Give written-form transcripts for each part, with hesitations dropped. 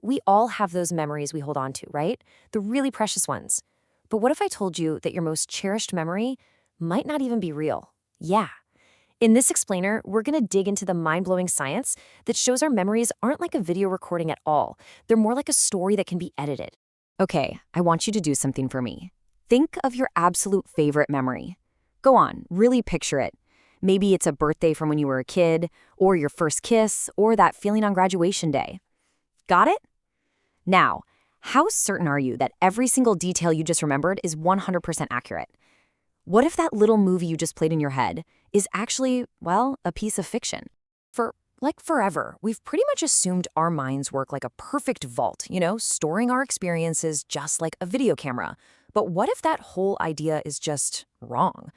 We all have those memories we hold on to, right? The really precious ones. But what if I told you that your most cherished memory might not even be real? Yeah. In this explainer, we're going to dig into the mind-blowing science that shows our memories aren't like a video recording at all. They're more like a story that can be edited. Okay, I want you to do something for me. Think of your absolute favorite memory. Go on, really picture it. Maybe it's a birthday from when you were a kid, or your first kiss, or that feeling on graduation day. Got it? Now, how certain are you that every single detail you just remembered is 100% accurate? What if that little movie you just played in your head is actually, well, a piece of fiction? For forever, we've pretty much assumed our minds work like a perfect vault, storing our experiences just like a video camera. But what if that whole idea is just wrong?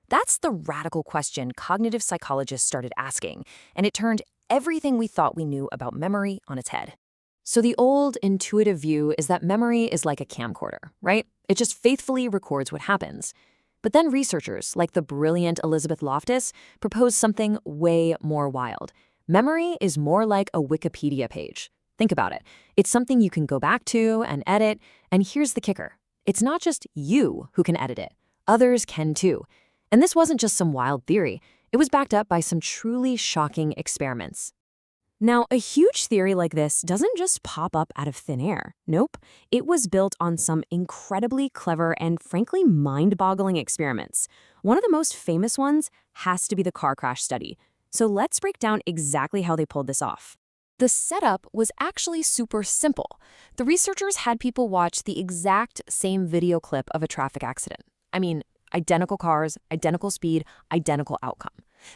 That's the radical question cognitive psychologists started asking, and it turned everything we thought we knew about memory on its head. So the old intuitive view is that memory is like a camcorder, right? It just faithfully records what happens. But then researchers, like the brilliant Elizabeth Loftus, proposed something way more wild. Memory is more like a Wikipedia page. Think about it. It's something you can go back to and edit, and here's the kicker. It's not just you who can edit it. Others can too. And this wasn't just some wild theory. It was backed up by some truly shocking experiments. Now, a huge theory like this doesn't just pop up out of thin air. Nope. It was built on some incredibly clever and frankly mind-boggling experiments. One of the most famous ones has to be the car crash study. So let's break down exactly how they pulled this off. The setup was actually super simple. The researchers had people watch the exact same video clip of a traffic accident. I mean, identical cars, identical speed, identical outcome.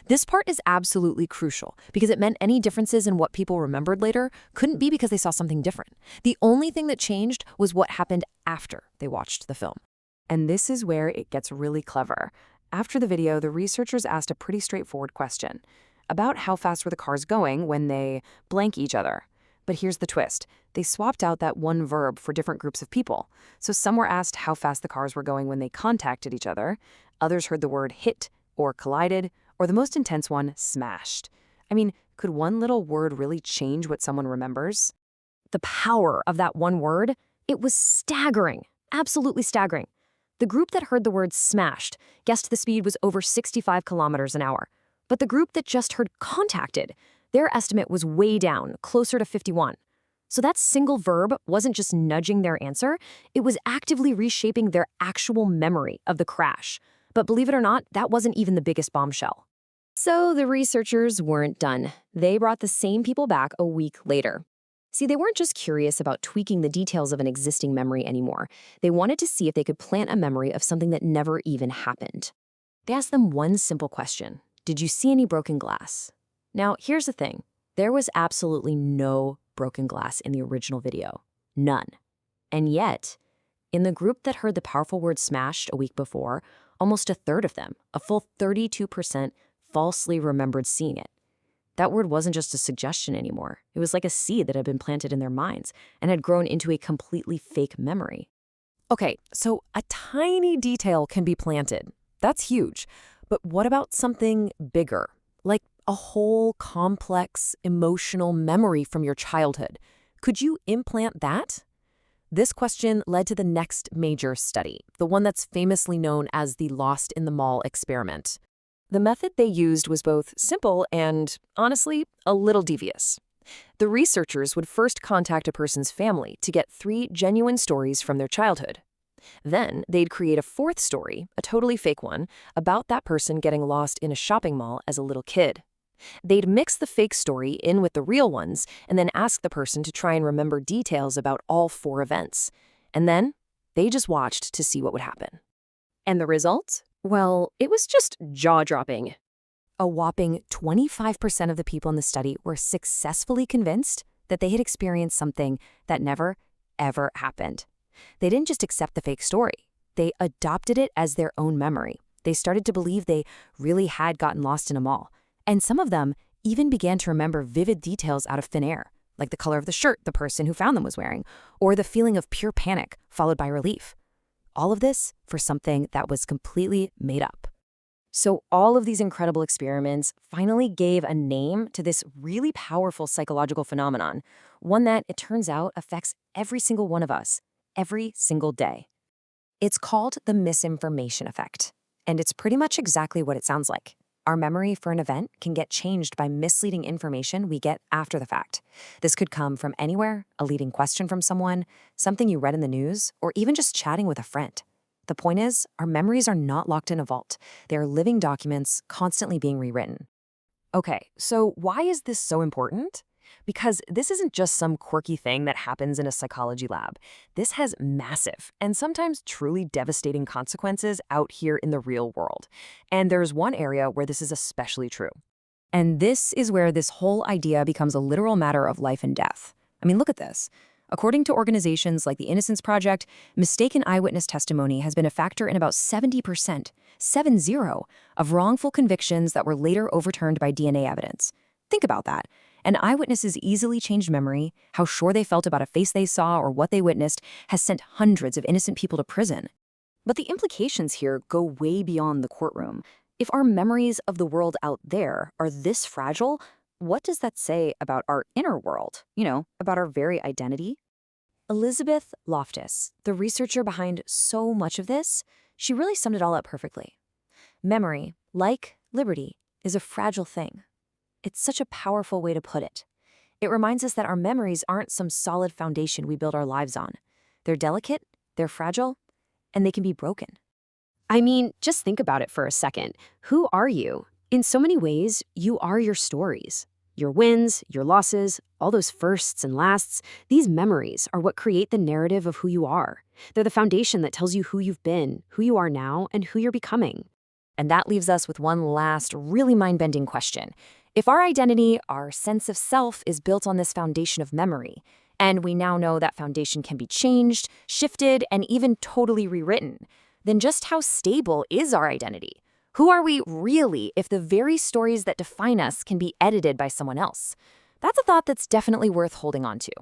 This part is absolutely crucial because it meant any differences in what people remembered later couldn't be because they saw something different. The only thing that changed was what happened after they watched the film. And this is where it gets really clever. After the video, the researchers asked a pretty straightforward question about how fast were the cars going when they blank each other. But here's the twist. They swapped out that one verb for different groups of people. So some were asked how fast the cars were going when they contacted each other. Others heard the word hit or collided, or the most intense one, smashed. I mean, could one little word really change what someone remembers? The power of that one word, it was staggering, absolutely staggering. The group that heard the word smashed guessed the speed was over 65 kilometers an hour. But the group that just heard contacted, their estimate was way down, closer to 51. So that single verb wasn't just nudging their answer, it was actively reshaping their actual memory of the crash. But believe it or not, that wasn't even the biggest bombshell. So the researchers weren't done. They brought the same people back a week later. See, they weren't just curious about tweaking the details of an existing memory anymore. They wanted to see if they could plant a memory of something that never even happened. They asked them one simple question. Did you see any broken glass? Now, here's the thing. There was absolutely no broken glass in the original video. None. And yet, in the group that heard the powerful word smashed a week before, almost a third of them, a full 32%, falsely remembered seeing it. That word wasn't just a suggestion anymore. It was like a seed that had been planted in their minds and had grown into a completely fake memory. Okay, so a tiny detail can be planted. That's huge. But what about something bigger, like a whole complex emotional memory from your childhood? Could you implant that? This question led to the next major study, the one that's famously known as the Lost in the Mall experiment. The method they used was both simple and, honestly, a little devious. The researchers would first contact a person's family to get 3 genuine stories from their childhood. Then they'd create a 4th story, a totally fake one, about that person getting lost in a shopping mall as a little kid. They'd mix the fake story in with the real ones and then ask the person to try and remember details about all 4 events. And then they just watched to see what would happen. And the result? Well, it was just jaw-dropping. A whopping 25% of the people in the study were successfully convinced that they had experienced something that never, ever happened. They didn't just accept the fake story. They adopted it as their own memory. They started to believe they really had gotten lost in a mall. And some of them even began to remember vivid details out of thin air, like the color of the shirt the person who found them was wearing, or the feeling of pure panic followed by relief. All of this for something that was completely made up. So all of these incredible experiments finally gave a name to this really powerful psychological phenomenon, one that, it turns out, affects every single one of us, every single day. It's called the misinformation effect, and it's pretty much exactly what it sounds like. Our memory for an event can get changed by misleading information we get after the fact. This could come from anywhere, a leading question from someone, something you read in the news, or even just chatting with a friend. The point is, our memories are not locked in a vault. They are living documents constantly being rewritten. Okay, so why is this so important? Because this isn't just some quirky thing that happens in a psychology lab. This has massive and sometimes truly devastating consequences out here in the real world. And there's one area where this is especially true. And this is where this whole idea becomes a literal matter of life and death. I mean, look at this. According to organizations like the Innocence Project, mistaken eyewitness testimony has been a factor in about 70%, 70, of wrongful convictions that were later overturned by DNA evidence. Think about that. An eyewitness's easily changed memory, how sure they felt about a face they saw or what they witnessed, has sent hundreds of innocent people to prison. But the implications here go way beyond the courtroom. If our memories of the world out there are this fragile, what does that say about our inner world? About our very identity? Elizabeth Loftus, the researcher behind so much of this, she really summed it all up perfectly. Memory, like liberty, is a fragile thing. It's such a powerful way to put it. It reminds us that our memories aren't some solid foundation we build our lives on. They're delicate, they're fragile, and they can be broken. I mean, just think about it for a second. Who are you? In so many ways, you are your stories. Your wins, your losses, all those firsts and lasts, these memories are what create the narrative of who you are. They're the foundation that tells you who you've been, who you are now, and who you're becoming. And that leaves us with one last, really mind-bending question. If our identity, our sense of self, is built on this foundation of memory, and we now know that foundation can be changed, shifted, and even totally rewritten, then just how stable is our identity? Who are we really if the very stories that define us can be edited by someone else? That's a thought that's definitely worth holding on to.